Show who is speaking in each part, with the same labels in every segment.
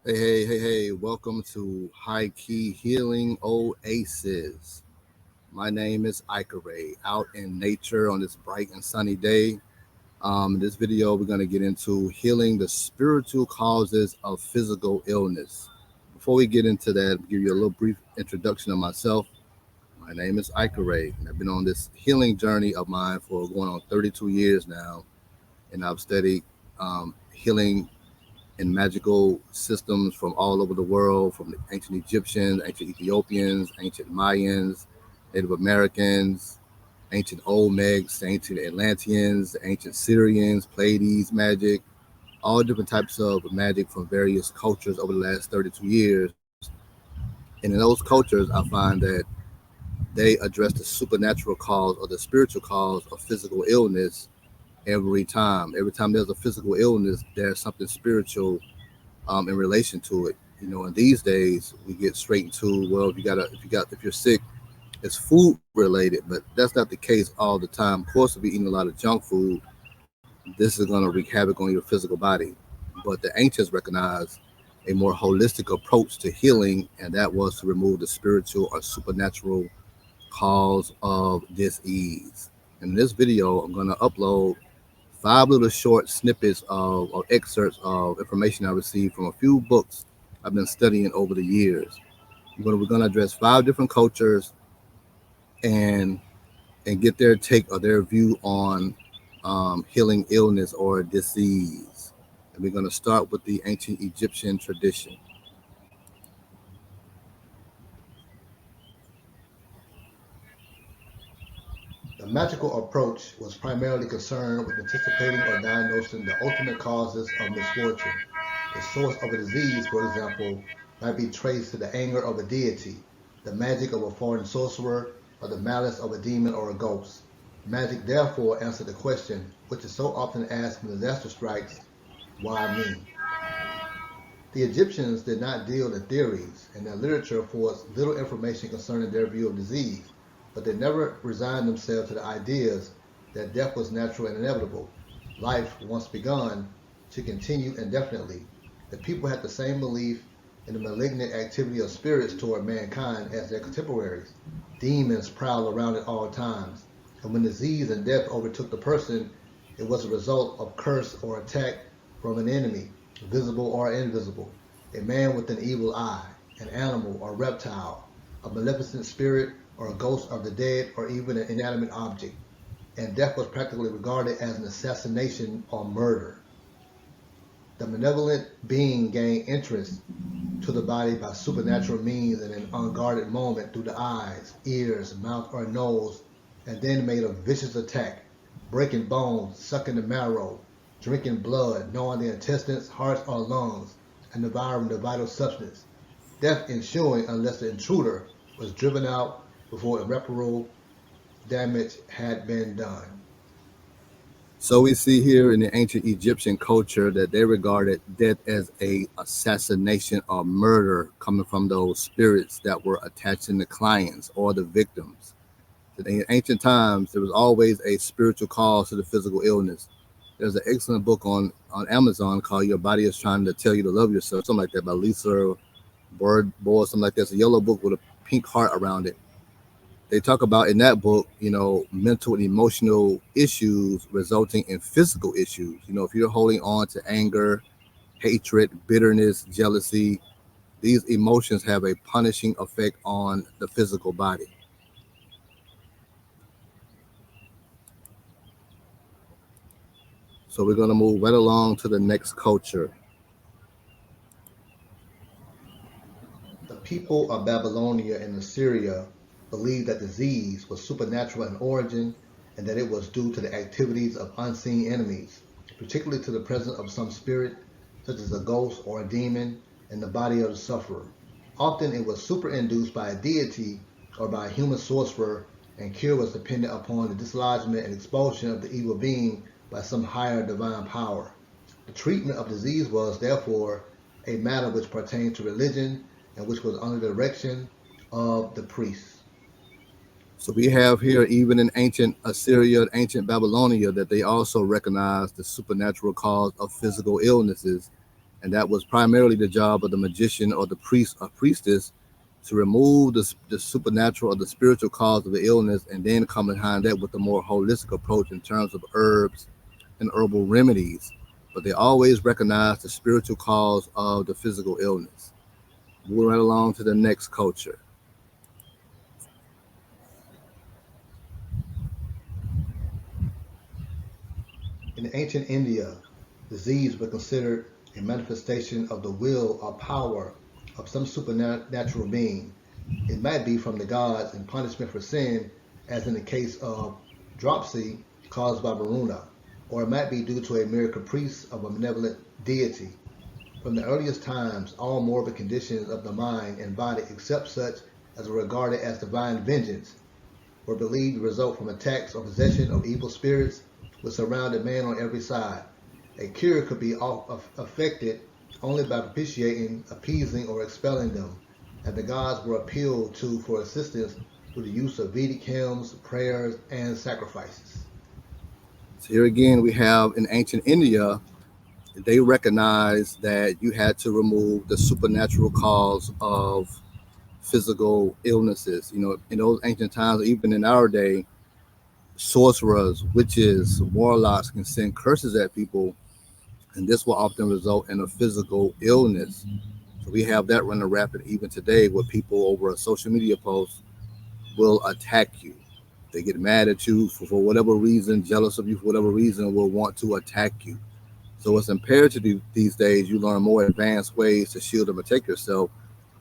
Speaker 1: Hey, welcome to HÍKEE Healing Oasis. My name is HÍKEE, out in nature on this bright and sunny day. In this video, we're going to get into healing the spiritual causes of physical illness. Before we get into that, I'll give you a little brief introduction of myself. My name is HÍKEE, and I've been on this healing journey of mine for going on 32 years now, and I've studied healing in magical systems from all over the world, from the ancient Egyptians, ancient Ethiopians, ancient Mayans, Native Americans, ancient Olmecs, ancient Atlanteans, ancient Syrians, Pleiades magic, all different types of magic from various cultures over the last 32 years. And in those cultures, I find that they address the supernatural cause or the spiritual cause of physical illness every time. Every time there's a physical illness, there's something spiritual in relation to it. And these days we get straight into, well, if you're sick, it's food related, but that's not the case all the time. Of course, if you're eating a lot of junk food, this is going to wreak havoc on your physical body. But the ancients recognized a more holistic approach to healing, and that was to remove the spiritual or supernatural cause of disease. In this video, I'm going to upload five little short snippets of or excerpts of information I received from a few books I've been studying over the years. We're going to address five different cultures and get their take or their view on healing illness or disease. And we're going to start with the ancient Egyptian tradition.
Speaker 2: The magical approach was primarily concerned with anticipating or diagnosing the ultimate causes of misfortune. The source of a disease, for example, might be traced to the anger of a deity, the magic of a foreign sorcerer, or the malice of a demon or a ghost. Magic therefore answered the question, which is so often asked when disaster strikes, why me? The Egyptians did not deal in theories, and their literature affords little information concerning their view of disease, but they never resigned themselves to the ideas that death was natural and inevitable. Life, once begun, should continue indefinitely. The people had the same belief in the malignant activity of spirits toward mankind as their contemporaries. Demons prowl around at all times, and when disease and death overtook the person, it was a result of curse or attack from an enemy, visible or invisible, a man with an evil eye, an animal or reptile, a maleficent spirit or a ghost of the dead, or even an inanimate object. And death was practically regarded as an assassination or murder. The malevolent being gained entrance to the body by supernatural means in an unguarded moment through the eyes, ears, mouth, or nose, and then made a vicious attack, breaking bones, sucking the marrow, drinking blood, gnawing the intestines, hearts, or lungs, and devouring the vital substance. Death ensuing unless the intruder was driven out before irreparable damage had been done.
Speaker 1: So we see here in the ancient Egyptian culture that they regarded death as a assassination or murder coming from those spirits that were attaching the clients or the victims. In ancient times, there was always a spiritual cause to the physical illness. There's an excellent book on Amazon called Your Body is Trying to Tell You to Love Yourself, something like that, by Lisa Bird, something like that. It's a yellow book with a pink heart around it. They talk about in that book, mental and emotional issues resulting in physical issues. If you're holding on to anger, hatred, bitterness, jealousy, these emotions have a punishing effect on the physical body. So we're going to move right along to the next culture.
Speaker 2: The people of Babylonia and Assyria believed that disease was supernatural in origin and that it was due to the activities of unseen enemies, particularly to the presence of some spirit, such as a ghost or a demon, in the body of the sufferer. Often it was superinduced by a deity or by a human sorcerer, and cure was dependent upon the dislodgement and expulsion of the evil being by some higher divine power. The treatment of disease was, therefore, a matter which pertained to religion and which was under the direction of the priests.
Speaker 1: So we have here, even in ancient Assyria, ancient Babylonia, that they also recognized the supernatural cause of physical illnesses, and that was primarily the job of the magician or the priest or priestess to remove the supernatural or the spiritual cause of the illness, and then come behind that with a more holistic approach in terms of herbs and herbal remedies. But they always recognize the spiritual cause of the physical illness. Moving right along to the next culture.
Speaker 2: In ancient India, disease was considered a manifestation of the will or power of some supernatural being. It might be from the gods in punishment for sin, as in the case of dropsy caused by Varuna, or it might be due to a mere caprice of a benevolent deity. From the earliest times, all morbid conditions of the mind and body, except such as were regarded as divine vengeance, were believed to result from attacks or possession of evil spirits which surrounded man on every side. A cure could be effected only by propitiating, appeasing, or expelling them, and the gods were appealed to for assistance through the use of Vedic hymns, prayers, and sacrifices.
Speaker 1: So here again, we have in ancient India, they recognized that you had to remove the supernatural cause of physical illnesses. In those ancient times, even in our day, sorcerers, witches, warlocks can send curses at people, and this will often result in a physical illness. So we have that running rapid even today, where people over a social media post will attack you. They get mad at you for whatever reason, jealous of you for whatever reason, will want to attack you. So it's imperative these days you learn more advanced ways to shield and protect yourself,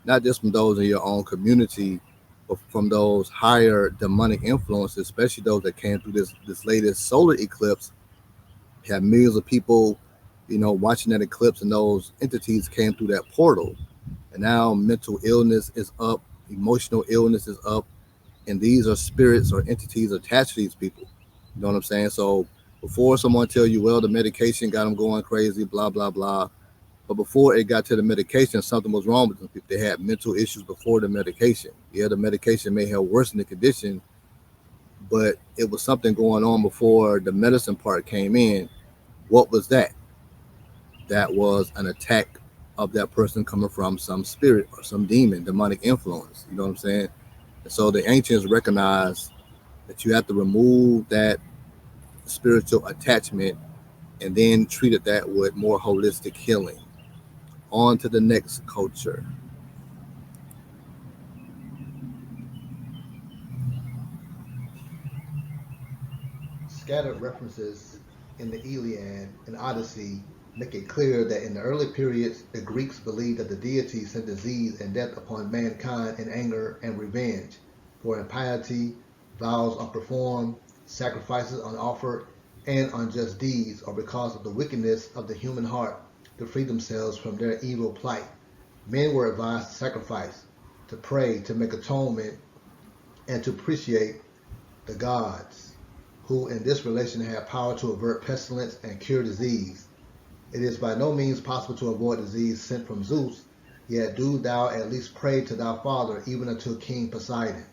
Speaker 1: not just from those in your own community, but from those higher demonic influences, especially those that came through this latest solar eclipse. You had millions of people, watching that eclipse, and those entities came through that portal. And now mental illness is up, emotional illness is up, and these are spirits or entities attached to these people. You know what I'm saying? So before someone tell you, well, the medication got them going crazy, blah blah blah, but before it got to the medication, something was wrong with them. They had mental issues before the medication. Yeah, the medication may have worsened the condition, but it was something going on before the medicine part came in. What was that? That was an attack of that person coming from some spirit or some demon, demonic influence. You know what I'm saying? And so the ancients recognized that you have to remove that spiritual attachment and then treated that with more holistic healing. On to the next culture.
Speaker 2: Scattered references in the Iliad and Odyssey make it clear that in the early periods, the Greeks believed that the deity sent disease and death upon mankind in anger and revenge for impiety, vows unperformed, sacrifices unoffered, and unjust deeds, or because of the wickedness of the human heart to free themselves from their evil plight. Men were advised to sacrifice, to pray, to make atonement, and to appreciate the gods, who in this relation have power to avert pestilence and cure disease. It is by no means possible to avoid disease sent from Zeus, yet do thou at least pray to thy father, even unto King Poseidon.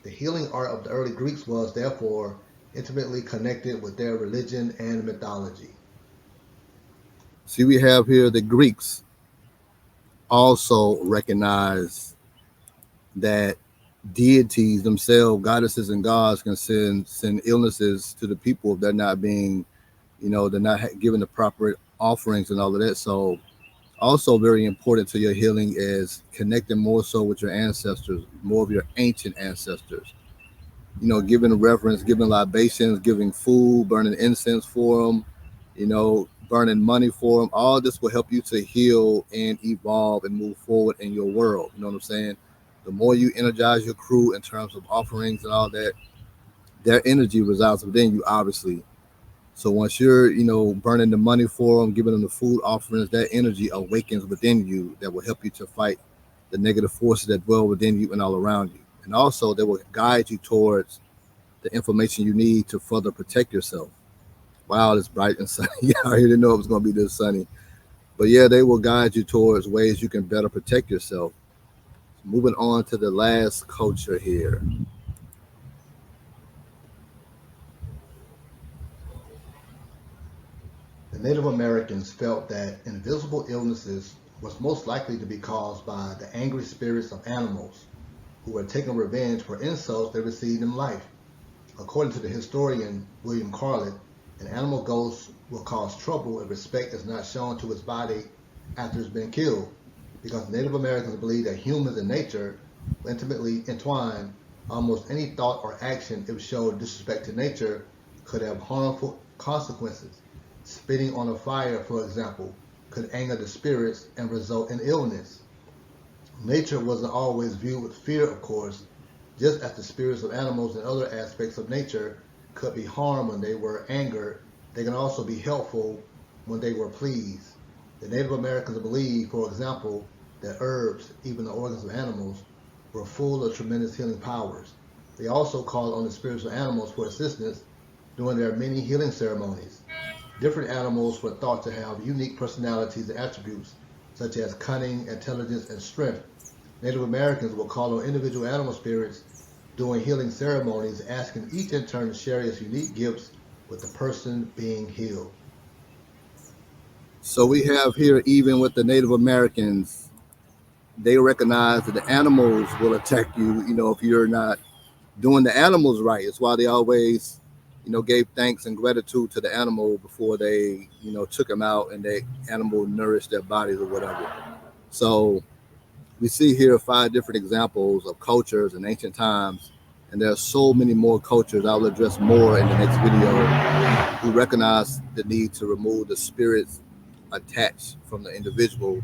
Speaker 2: The healing art of the early Greeks was, therefore, intimately connected with their religion and mythology.
Speaker 1: See, we have here the Greeks also recognize that deities themselves, goddesses and gods, can send illnesses to the people if they're not being, they're not given the proper offerings and all of that. So also very important to your healing is connecting more so with your ancestors, more of your ancient ancestors. Giving reverence, giving libations, giving food, burning incense for them, burning money for them. All this will help you to heal and evolve and move forward in your world. You know what I'm saying? The more you energize your crew in terms of offerings and all that, their energy resides within you, obviously. So once you're, burning the money for them, giving them the food offerings, that energy awakens within you that will help you to fight the negative forces that dwell within you and all around you. And also, they will guide you towards the information you need to further protect yourself. Wow, it's bright and sunny. Yeah, I didn't know it was going to be this sunny. But yeah, they will guide you towards ways you can better protect yourself. Moving on to the last culture here.
Speaker 2: The Native Americans felt that invisible illnesses was most likely to be caused by the angry spirits of animals who were taking revenge for insults they received in life. According to the historian William Carlett, an animal ghost will cause trouble if respect is not shown to its body after it's been killed, because Native Americans believe that humans and nature were intimately entwined. Almost any thought or action, if showed disrespect to nature, could have harmful consequences. Spitting on a fire, for example, could anger the spirits and result in illness. Nature wasn't always viewed with fear, of course, just as the spirits of animals and other aspects of nature could be harmed when they were angered, they can also be helpful when they were pleased. The Native Americans believed, for example, that herbs, even the organs of animals, were full of tremendous healing powers. They also called on the spirits of animals for assistance during their many healing ceremonies. Different animals were thought to have unique personalities and attributes, such as cunning, intelligence, and strength. Native Americans would call on individual animal spirits during healing ceremonies, asking each in turn to share its unique gifts with the person being healed.
Speaker 1: So we have here, even with the Native Americans, they recognize that the animals will attack you, if you're not doing the animals right. It's why they always, gave thanks and gratitude to the animal before they, took them out and the animal nourished their bodies or whatever. So we see here 5 different examples of cultures in ancient times, and there are so many more cultures I will address more in the next video who recognize the need to remove the spirits attached from the individual.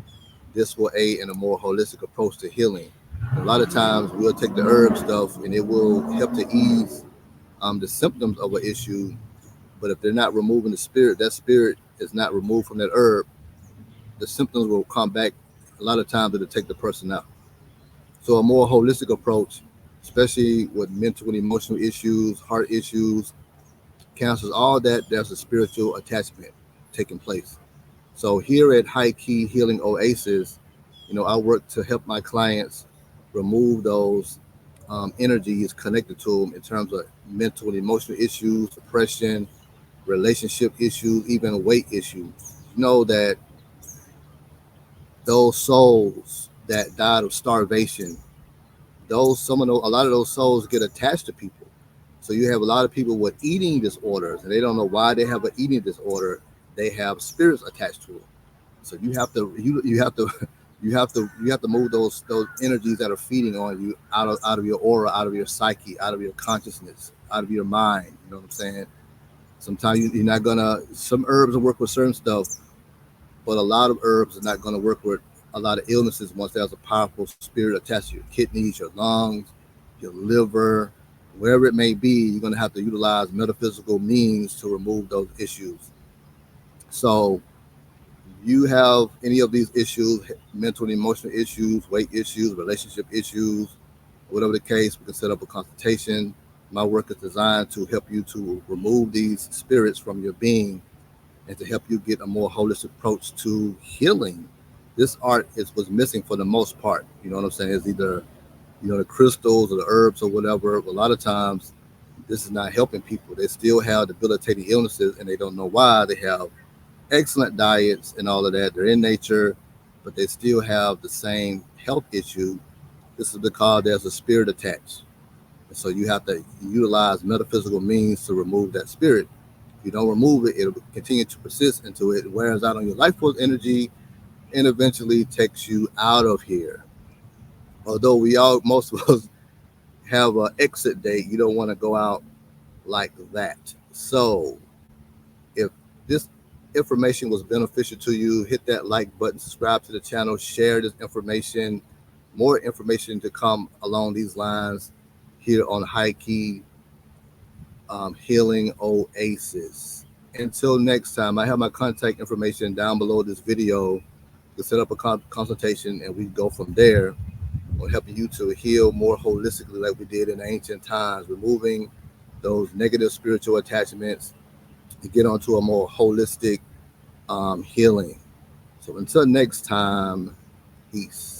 Speaker 1: This will aid in a more holistic approach to healing. A lot of times we'll take the herb stuff and it will help to ease the symptoms of an issue, but if they're not removing the spirit, that spirit is not removed from that herb, the symptoms will come back. A lot of times it'll take the person out. So a more holistic approach, especially with mental and emotional issues, heart issues, cancers, all that, there's a spiritual attachment taking place. So here at HÍKEE Healing Oasis, I work to help my clients remove those energies connected to them in terms of mental and emotional issues, depression, relationship issues, even weight issues. Know that those souls that died of starvation, a lot of those souls get attached to people. So you have a lot of people with eating disorders, and they don't know why they have an eating disorder. They have spirits attached to it. So you have to move those energies that are feeding on you out of your aura, out of your psyche, out of your consciousness, out of your mind. You know what I'm saying? Sometimes you're not gonna. Some herbs will work with certain stuff, but a lot of herbs are not gonna work with a lot of illnesses once there's a powerful spirit attached to your kidneys, your lungs, your liver, wherever it may be. You're gonna have to utilize metaphysical means to remove those issues. So you have any of these issues, mental and emotional issues, weight issues, relationship issues, whatever the case, we can set up a consultation. My work is designed to help you to remove these spirits from your being and to help you get a more holistic approach to healing. This art was missing for the most part. You know what I'm saying? It's either, the crystals or the herbs or whatever. A lot of times, this is not helping people. They still have debilitating illnesses and they don't know why. They have excellent diets and all of that. They're in nature, but they still have the same health issue. This is because there's a spirit attached. And so you have to utilize metaphysical means to remove that spirit. If you don't remove it, it'll continue to persist until it wears out on your life force energy and eventually takes you out of here. Although most of us have an exit date, you don't want to go out like that. So if this information was beneficial to you, hit that like button, subscribe to the channel, share this information. More information to come along these lines here on HÍKEE Healing Oasis. Until next time, I have my contact information down below this video to set up a consultation, and we go from there on helping you to heal more holistically like we did in ancient times, removing those negative spiritual attachments to get onto a more holistic healing. So until next time, peace.